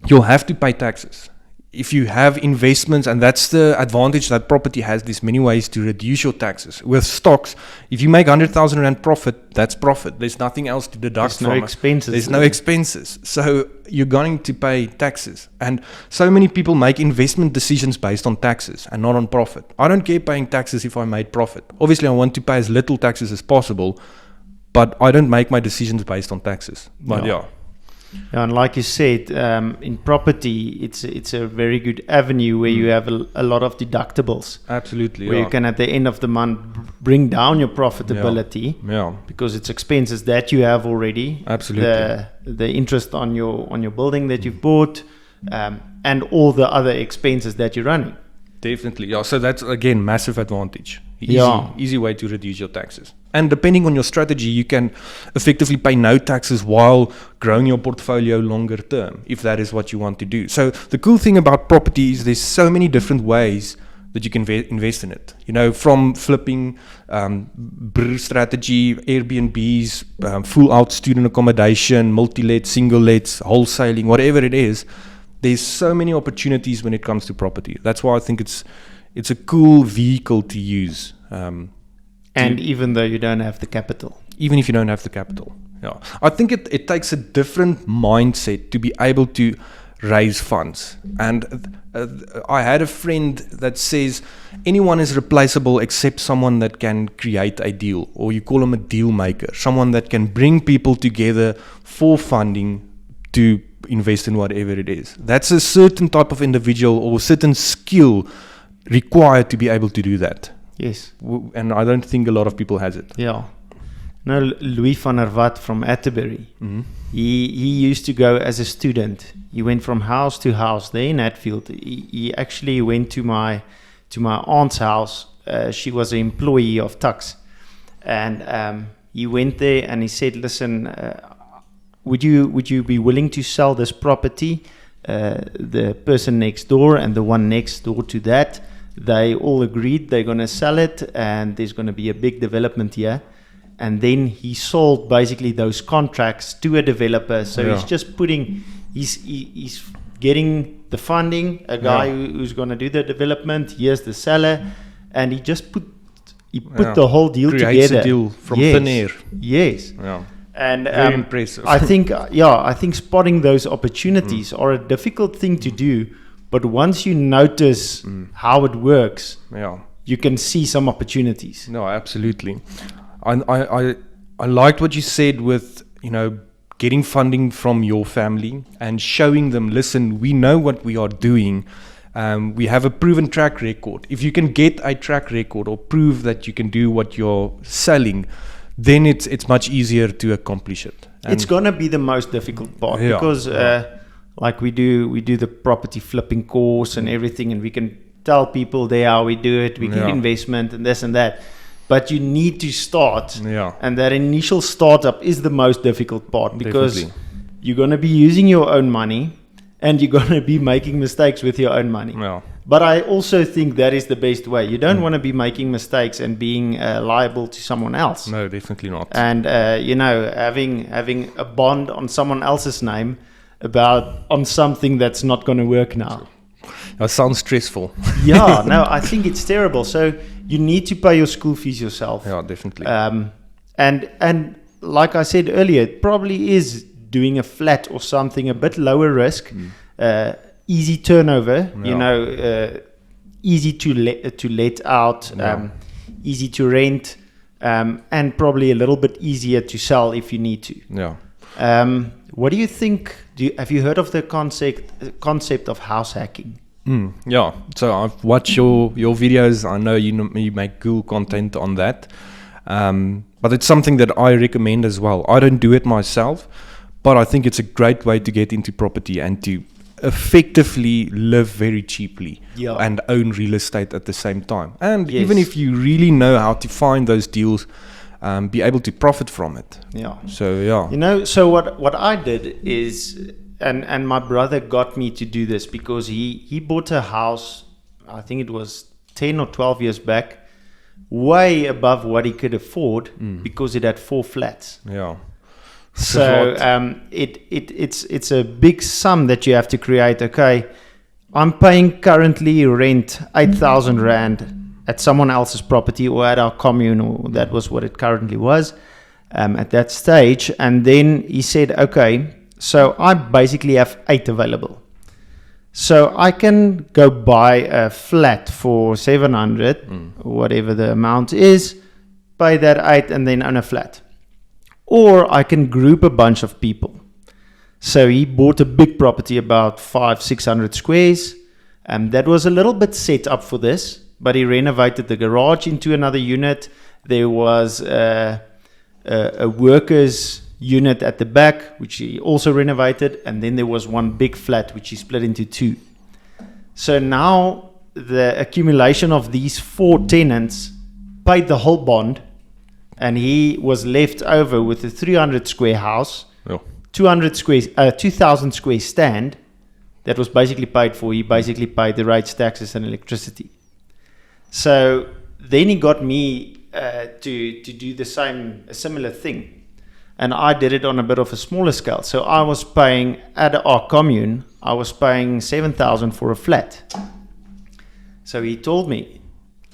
you'll have to pay taxes. If you have investments, and that's the advantage that property has, there's many ways to reduce your taxes. With stocks, if you make 100,000 Rand profit, that's profit. There's nothing else to deduct from. There's no expenses. So you're going to pay taxes. And so many people make investment decisions based on taxes and not on profit. I don't care paying taxes if I made profit. Obviously, I want to pay as little taxes as possible, but I don't make my decisions based on taxes. But yeah. Yeah, and like you said, in property, it's a very good avenue where you have a lot of deductibles. Absolutely. Where you can, at the end of the month, bring down your profitability. Yeah. Because it's expenses that you have already. Absolutely. The interest on your building that you've bought, and all the other expenses that you're running. Definitely. Yeah. So that's again massive advantage. Easy way to reduce your taxes. And depending on your strategy, you can effectively pay no taxes while growing your portfolio longer term, if that is what you want to do. So the cool thing about property is there's so many different ways that you can invest in it. You know, from flipping, BRRRR strategy, Airbnbs, full out student accommodation, multi-let, single-lets, wholesaling, whatever it is. There's so many opportunities when it comes to property. That's why I think it's a cool vehicle to use. And even though you don't have the capital. Even if you don't have the capital. Yeah. I think it takes a different mindset to be able to raise funds. And I had a friend that says anyone is replaceable except someone that can create a deal, or you call them a deal maker, someone that can bring people together for funding to invest in whatever it is. That's a certain type of individual or certain skill required to be able to do that. Yes. And I don't think a lot of people has it. Yeah. No, Louis van der Walt from Atterbury, he used to go as a student. He went from house to house there in Hatfield. He actually went to my aunt's house. She was an employee of Tux. And he went there and he said, listen, would you be willing to sell this property? The person next door and the one next door to that, they all agreed they're going to sell it, and there's going to be a big development here. And then he sold basically those contracts to a developer. So he's just putting, he's getting the funding, a guy who's going to do the development. Here's the seller, and he just put the whole deal Creates together. A deal from thin air. Yes. Yeah. And very impressive. I think spotting those opportunities are a difficult thing to do, but once you notice how it works, you can see some opportunities. No, absolutely. I liked what you said with, you know, getting funding from your family and showing them, listen, we know what we are doing. We have a proven track record. If you can get a track record or prove that you can do what you're selling, then it's much easier to accomplish it. And it's going to be the most difficult part because like we do the property flipping course and everything, and we can tell people there how we do it. We give investment and this and that. But you need to start, and that initial startup is the most difficult part because you're going to be using your own money and you're going to be making mistakes with your own money. Yeah. But I also think that is the best way. You don't want to be making mistakes and being liable to someone else. No, definitely not. And having a bond on someone else's name on something that's not going to work now. That sounds stressful. Yeah, no, I think it's terrible. So you need to pay your school fees yourself. Yeah, definitely. And like I said earlier, it probably is doing a flat or something a bit lower risk, easy turnover. Easy to let out, easy to rent, and probably a little bit easier to sell if you need to. Yeah. What do you think? Have you heard of the concept of house hacking? Yeah, so I've watched your videos. I know you make cool content on that, but it's something that I recommend as well. I don't do it myself, but I think it's a great way to get into property and to effectively live very cheaply and own real estate at the same time. And even if you really know how to find those deals, be able to profit from it. Yeah. So So what I did is. And my brother got me to do this because he bought a house, I think it was 10 or 12 years back, way above what he could afford because it had 4 flats. Yeah. So it's a big sum that you have to create. Okay, I'm paying currently rent 8,000 Rand at someone else's property or at our commune, or that was what it currently was at that stage. And then he said, okay, so I basically have 8 available. So I can go buy a flat for 700, whatever the amount is, pay that 8 and then own a flat. Or I can group a bunch of people. So he bought a big property, about 500-600 squares. That was a little bit set up for this, but he renovated the garage into another unit. There was a worker's unit at the back, which he also renovated, and then there was one big flat which he split into 2. So now the accumulation of these 4 tenants paid the whole bond, and he was left over with a 300 square house, Yeah. 2,000 square stand that was basically paid for. He basically paid the rates, taxes, and electricity. So then he got me to do a similar thing. And I did it on a bit of a smaller scale. So I was paying, at our commune, I was paying 7,000 for a flat. So he told me,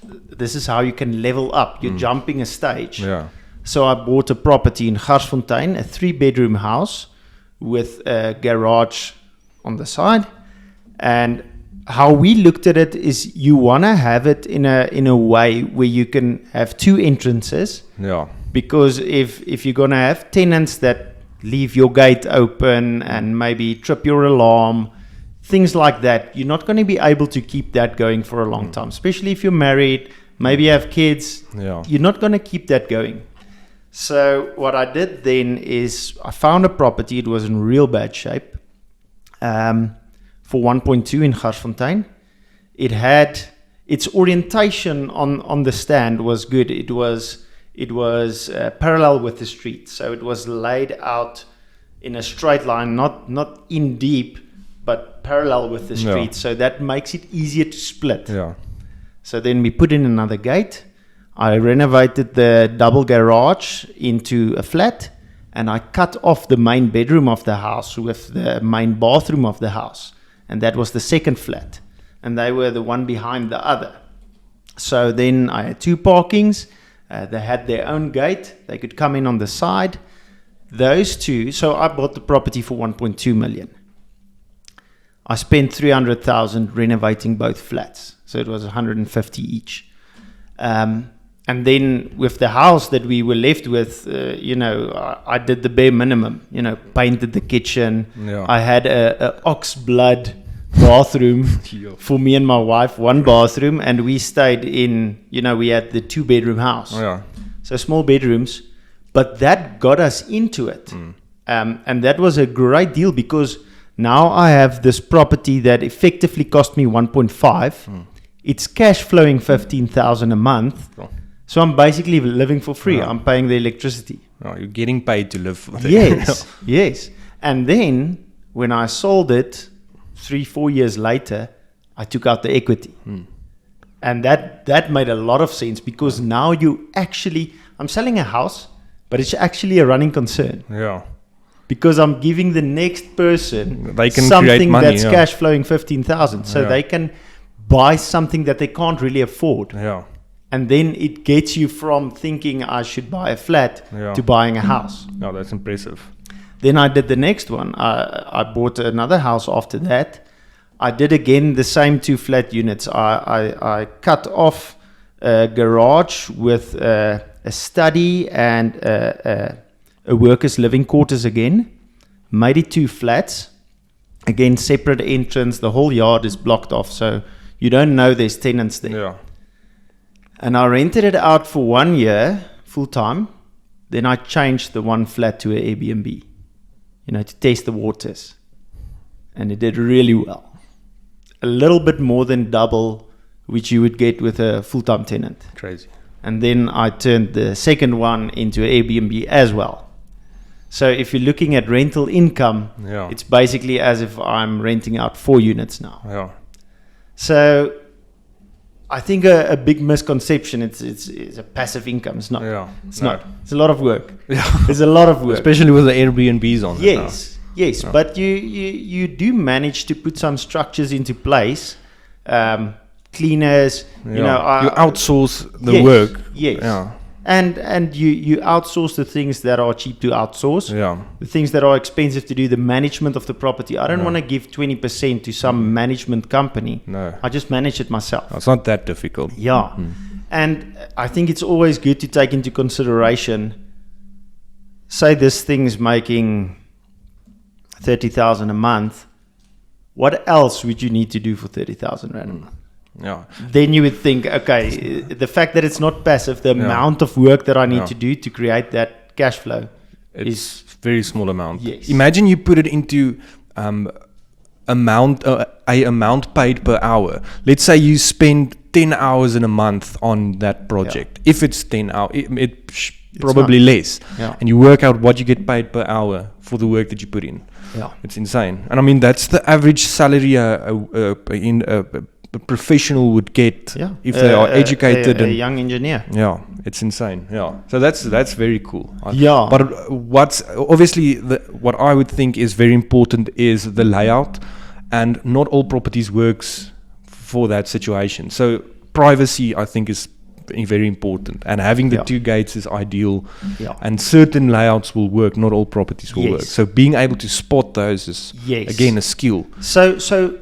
this is how you can level up. You're jumping a stage. Yeah. So I bought a property in Garsfontein, a 3-bedroom house with a garage on the side. And how we looked at it is you want to have it in a way where you can have 2 entrances. Yeah. Because if you're going to have tenants that leave your gate open and maybe trip your alarm, things like that, you're not going to be able to keep that going for a long time, especially if you're married, maybe you have kids. Yeah. You're not going to keep that going. So what I did then is I found a property. It was in real bad shape for 1.2 in Garsfontein. It had its orientation on the stand was good. It was parallel with the street, so it was laid out in a straight line, not in deep, but parallel with the street. So that makes it easier to split. Yeah. So then we put in another gate. I renovated the double garage into a flat, and I cut off the main bedroom of the house with the main bathroom of the house, and that was the second flat, and they were the one behind the other. So then I had 2 parkings. They had their own gate. They could come in on the side. Those 2. So I bought the property for 1.2 million. I spent 300,000 renovating both flats. So it was 150 each. And then with the house that we were left with, I did the bare minimum. Painted the kitchen. Yeah. I had a ox blood bathroom for me and my wife, 1 bathroom, and we stayed in, we had the 2-bedroom house. Yeah. So small bedrooms, but that got us into it. And that was a great deal because now I have this property that effectively cost me 1.5. It's cash flowing 15,000 a month. Oh. So I'm basically living for free. Yeah. I'm paying the electricity. Oh, you're getting paid to live. Yes. And then when I sold it 3-4 years later, I took out the equity. And that made a lot of sense because now I'm selling a house, but it's actually a running concern Yeah. because I'm giving the next person They can something create money, that's cash flowing 15,000. So they can buy something that they can't really afford. Yeah. And then it gets you from thinking I should buy a flat to buying a house. No, that's impressive. Then I did the next one. I bought another house after that. I did again the same 2 flat units. I cut off a garage with a study and a workers' living quarters again. Made it 2 flats. Again, separate entrance. The whole yard is blocked off, so you don't know there's tenants there. Yeah. And I rented it out for 1 year, full time. Then I changed the 1 flat to an Airbnb, to test the waters. And it did really well. A little bit more than double which you would get with a full-time tenant. Crazy. And then I turned the second one into an Airbnb as well. So if you're looking at rental income, it's basically as if I'm renting out 4 units now. Yeah. So I think a big misconception, it's a passive income. It's not. Yeah. It's not. It's a lot of work. Yeah. It's a lot of work. Especially with the Airbnbs on it now. Yes. But you do manage to put some structures into place. Cleaners, you outsource the work. Yes. Yeah. And you outsource the things that are cheap to outsource. Yeah. The things that are expensive to do, the management of the property. I don't want to give 20% to some management company. No. I just manage it myself. It's not that difficult. Yeah. And I think it's always good to take into consideration, say this thing's making 30,000 a month. What else would you need to do for 30,000 Rand a month? Yeah. Then you would think, okay, the fact that it's not passive, the amount of work that I need to do to create that cash flow is very small amount. Yes. Imagine you put it into amount paid per hour. Let's say you spend 10 hours in a month on that project. If it's 10 hours, probably less. Yeah. And you work out what you get paid per hour for the work that you put in. Yeah. It's insane. And I mean, that's the average salary a professional would get if they are educated. A and young engineer. yeah, it's insane. Yeah, so that's very cool. Yeah. But what's obviously what I would think is very important is the layout, and not all properties works for that situation. So privacy, I think, is very important, and having the two gates is ideal. Yeah. And certain layouts will work. Not all properties will work. Yes. So being able to spot those is again a skill. So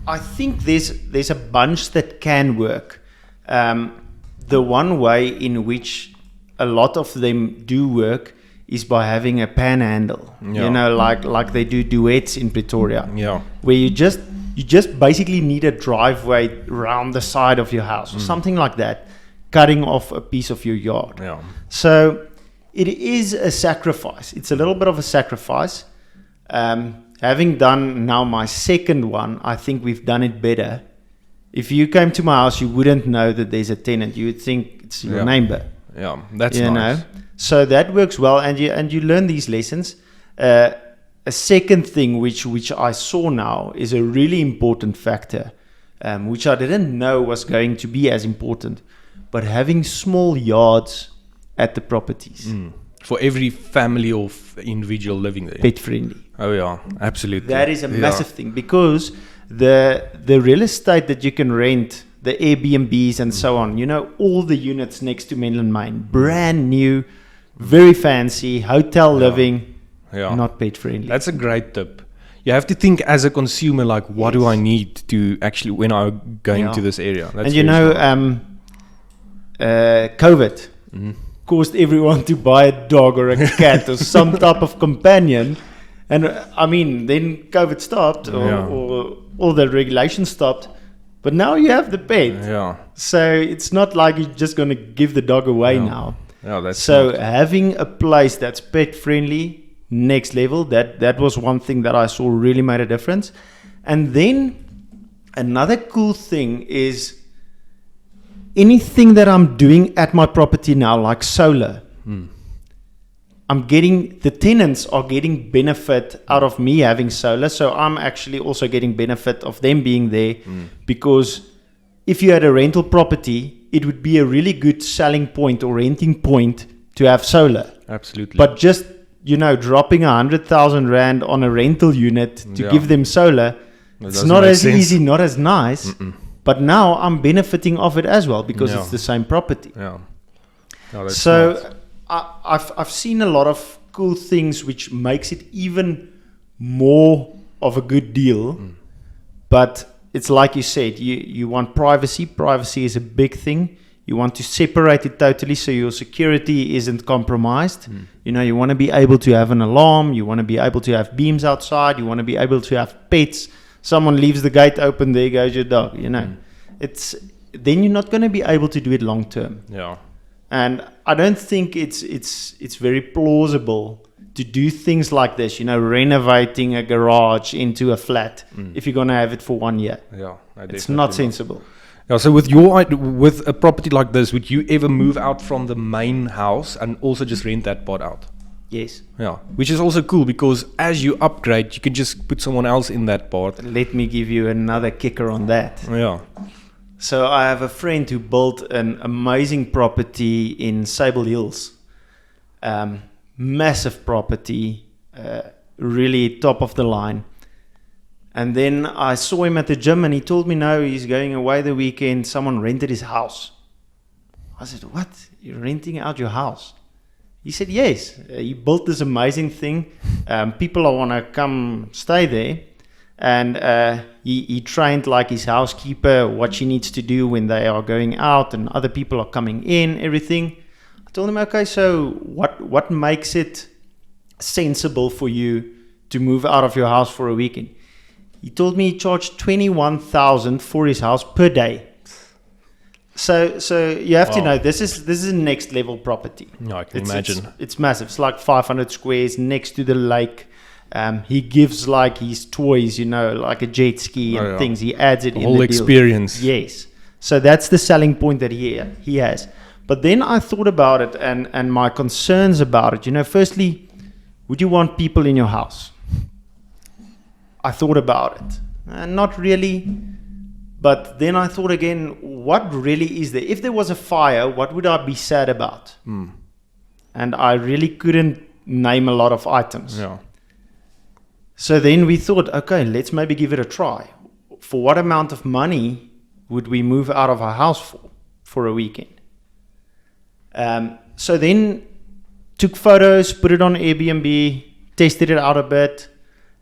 I think there's a bunch that can work. The one way in which a lot of them do work is by having a panhandle. Yeah. You know, like they do duets in Pretoria. Yeah. Where you just basically need a driveway around the side of your house or something like that, cutting off a piece of your yard. Yeah. So it is a sacrifice. It's a little bit of a sacrifice. Having done now my second one, I think we've done it better. If you came to my house, you wouldn't know that there's a tenant. You would think it's your neighbor. Yeah, that's you nice. know? So that works well, and you learn these lessons. A second thing which I saw now is a really important factor, which I didn't know was going to be as important, but having small yards at the properties. For every family or individual living there. Pet friendly. Oh yeah, absolutely. That is a massive thing, because the real estate that you can rent, the Airbnbs and so on, you know, all the units next to Menlyn Mine, brand new, very fancy, hotel living, not pet friendly. That's a great tip. You have to think as a consumer, like, what do I need to actually, when I'm going to this area? That's and you know, COVID caused everyone to buy a dog or a cat or some type of companion. And I mean, then COVID stopped or all the regulations stopped. But now you have the pet. Yeah. So it's not like you're just going to give the dog away now. Yeah, that's so smart. having a place that's pet friendly, next level, that was one thing that I saw really made a difference. And then another cool thing is anything that I'm doing at my property now, like solar, the tenants are getting benefit out of me having solar. So I'm actually also getting benefit of them being there, because if you had a rental property, it would be a really good selling point or renting point to have solar. Absolutely. But just, you know, dropping 100,000 Rand on a rental unit to give them solar, it's not as easy, not as nice. But now I'm benefiting off it as well, because it's the same property. Yeah. Oh, that's So smart. I've seen a lot of cool things which makes it even more of a good deal. But it's like you said, you want privacy. Privacy is a big thing. You want to separate it totally so your security isn't compromised. You know, you want to be able to have an alarm. You want to be able to have beams outside. You want to be able to have pets. Someone leaves the gate open, there goes your dog, you know. Then you're not going to be able to do it long term. Yeah. And I don't think it's very plausible to do things like this, you know, renovating a garage into a flat if you're going to have it for 1 year. Yeah. It's not sensible. Yeah, so with a property like this, would you ever move out from the main house and also just rent that part out? Yes. Yeah, which is also cool, because as you upgrade, you can just put someone else in that part. Let me give you another kicker on that. Yeah. So I have a friend who built an amazing property in Sable Hills. Massive property, really top of the line. And then I saw him at the gym, and he told me, no, he's going away the weekend. Someone rented his house. I said, what? You're renting out your house? He said, yes. He built this amazing thing. People want to come stay there. And he trained like his housekeeper, what she needs to do when they are going out and other people are coming in, everything. I told him, okay, so what makes it sensible for you to move out of your house for a weekend? He told me he charged 21,000 for his house per day. So you have to know, this is a next level property. No, I can imagine. It's massive. It's like 500 squares next to the lake. He gives like his toys, you know, like a jet ski and things. He adds it in the whole deal. experience. Yes. So that's the selling point that he has. But then I thought about it and my concerns about it. You know, firstly, would you want people in your house? I thought about it. Not really. But then I thought again, what really is there? If there was a fire, what would I be sad about? And I really couldn't name a lot of items. Yeah. So then we thought, okay, let's maybe give it a try. For what amount of money would we move out of our house for a weekend? So then took photos, put it on Airbnb, tested it out a bit,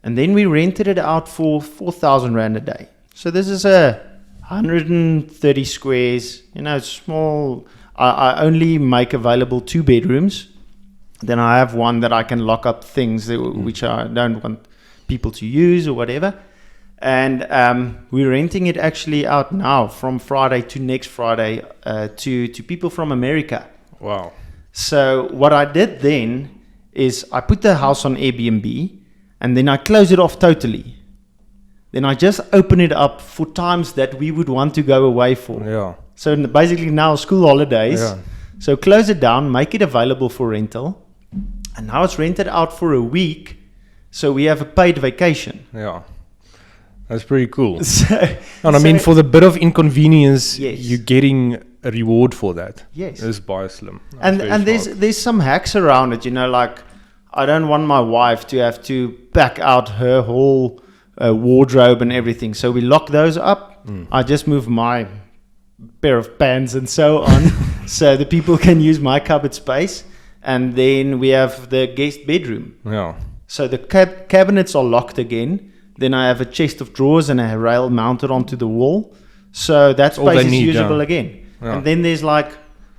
and then we rented it out for 4,000 Rand a day. So this is a 130 squares, you know, small. I only make available 2 bedrooms. Then I have one that I can lock up things which I don't want people to use or whatever. And we're renting it actually out now from Friday to next Friday to people from America. Wow. So what I did then is I put the house on Airbnb and then I close it off totally. Then I just open it up for times that we would want to go away for. Yeah. So basically now school holidays. Yeah. So close it down, make it available for rental. And now it's rented out for a week. So we have a paid vacation. Yeah. That's pretty cool. So, And I mean, for the bit of inconvenience, Yes. you're getting a reward for that. Yes. It's by Slim. That's and very smart. there's some hacks around it, you know, like I don't want my wife to have to pack out her whole wardrobe and everything. So we lock those up. I just move my pair of pants and so on so the people can use my cupboard space. And then we have the guest bedroom. Yeah. So the cabinets are locked again. Then I have a chest of drawers and a rail mounted onto the wall. So that all they space is need, usable yeah. again. Yeah. And then there's like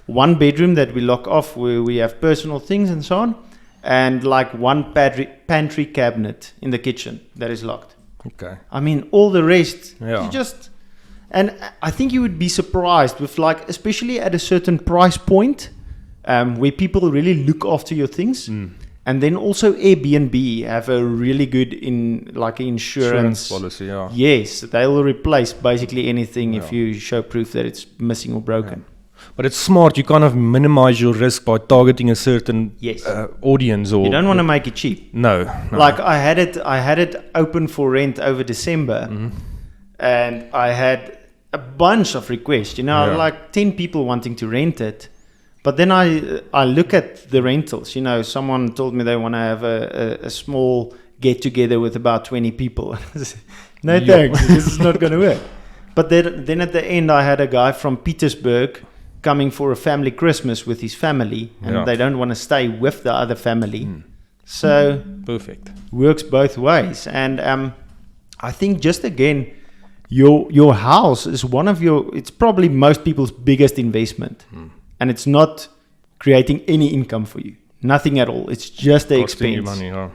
one bedroom that we lock off where we have personal things and so on. And like one pantry cabinet in the kitchen that is locked. Okay. I mean, all the rest, Yeah. you just... And I think you would be surprised with like, especially at a certain price point, where people really look after your things. And then also Airbnb have a really good insurance policy, yeah. Yes, they'll replace basically anything if Yeah. you show proof that it's missing or broken. But it's smart. You kind of minimize your risk by targeting a certain Yes. audience. Or You don't want to make it cheap. No. Like I had it open for rent over December, and I had a bunch of requests. You know, Yeah. like 10 people wanting to rent it. But then I look at the rentals. You know, someone told me they want to have a small get together with about 20 people. No Yeah. thanks, this is not going to work. But then at the end, I had a guy from Pietersburg coming for a family Christmas with his family, and Yeah. they don't want to stay with the other family. So Perfect. works both ways. And I think just again, your house is it's probably most people's biggest investment. And it's not creating any income for you. Nothing at all. It's just the Costing you expense. money, yeah.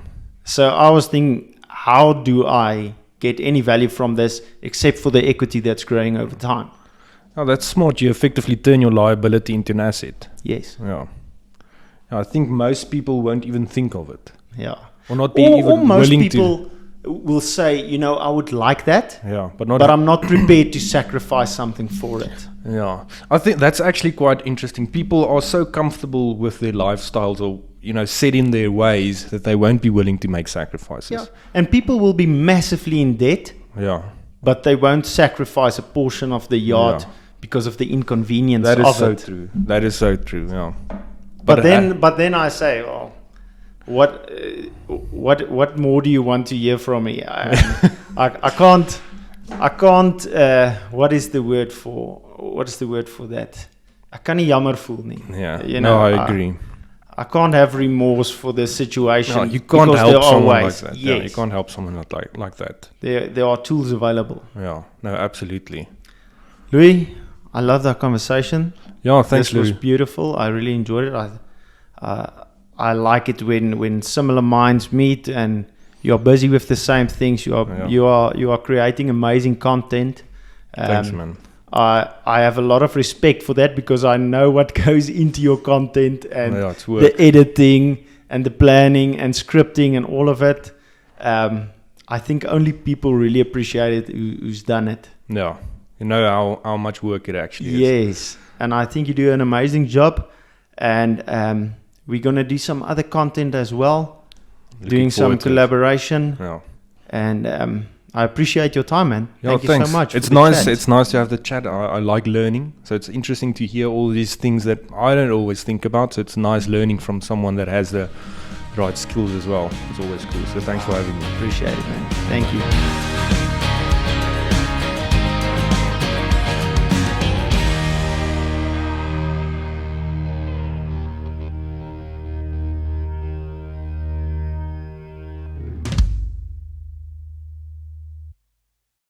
So I was thinking, how do I get any value from this except for the equity that's growing over time? Oh, that's smart. You effectively turn your liability into an asset. Yes. Yeah. I think most people won't even think of it. Yeah. Or not be Or even most willing people will say, you know, I would like that, Yeah, but not. but I'm not prepared to sacrifice something for it. Yeah, I think that's actually quite interesting. People are so comfortable with their lifestyles, or set in their ways, that they won't be willing to make sacrifices. Yeah. And people will be massively in debt, Yeah. but they won't sacrifice a portion of the yard Yeah. because of the inconvenience That is of so it. true. That is so true. Yeah. But then I say, well, what more do you want to hear from me? I can't. What is the word for that? I kan nie jammer voel nie. Yeah. You No, know, I agree. I can't have remorse for the situation. No, you can't because help there are someone ways. like that. Yes, Yeah, you can't help someone like that. there are tools available. Yeah. No, absolutely. Louis, I love that conversation. Yeah. Thanks, This was Louis. beautiful. I really enjoyed it. I like it when similar minds meet and you're busy with the same things. Yeah. You are creating amazing content. Thanks, man. I have a lot of respect for that because I know what goes into your content and Yeah, it's work. the editing and the planning and scripting and all of it. I think only people really appreciate it who's done it. Yeah. You know how much work it actually is. Yes, and I think you do an amazing job. And we're going to do some other content as well, doing some forward to it. collaboration. Yeah. And I appreciate your time, man. Yeah, Thank you thanks. so much. It's for the nice. chat. It's nice to have the chat. I like learning, so it's interesting to hear all these things that I don't always think about. So it's nice learning from someone that has the right skills as well. It's always cool. So thanks for having me. Appreciate it, man. Thank you.